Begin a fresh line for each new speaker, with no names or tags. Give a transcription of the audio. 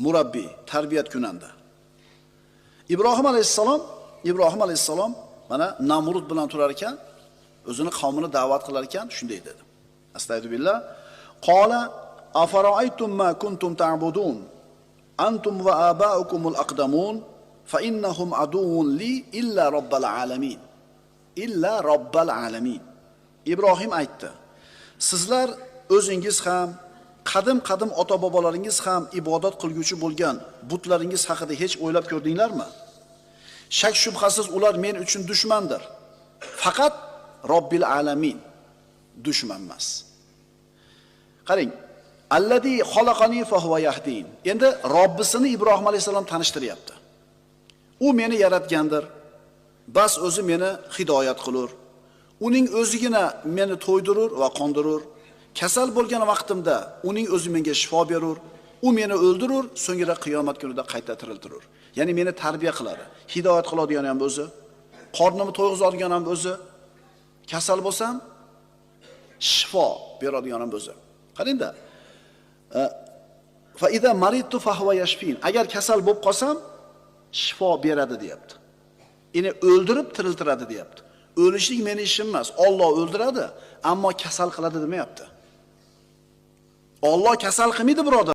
murabbiy, tarbiyat kunanda. Ibrohim alayhissalom mana Namrud bilan turar ekan, o'zini qavmini da'vat qilar ekan, shunday dedi. Astagfirullah. Qala afara'aytum ma kuntum ta'budun antum va aba'ukumul aqdamun fa innahum aduwwun li illa robbil alamin. Illa robbil alamin. Ibrohim aytdi: sizlar o'zingiz ham, qadim ota-bobolaringiz ham ibodat qilguvchi bo'lgan butlaringiz haqida hech o'ylab ko'rdinglarmi? Shak shubhasiz ular men uchun dushmandir. Faqat Robbil alamin dushman emas. Qarang, allazi xalaqani fa huva yahdin. Endi Robbisini Ibrohim alayhisalom tanishtiryapti. U meni yaratgandir. Bas o'zi meni hidoyat qilur. Uning o'zigina meni to'ydirur va qondirur. Kasal bo'lgan vaqtimda uning o'zi menga shifo berur. U meni o'ldirur, so'ngra qiyomat kunida qayta tiriltirur. Ya'ni meni tarbiya qiladi. Hidoyat qiladigan ham o'zi, qornimni to'yg'izadigan ham o'zi, kasal bo'lsam shifo beradigan ham o'zi. Qarangda. Fa iza maridtu fa huwa yashfin. Agar kasal bo'lib qolsam shifo beradi deyapti. Ya'ni o'ldirib tiriltiradi deyapti. O'lishlik meni ishim emas. Alloh o'ldiradi, ammo kasal qiladi demayapti. Alloh kasal qilmaydi, birodar.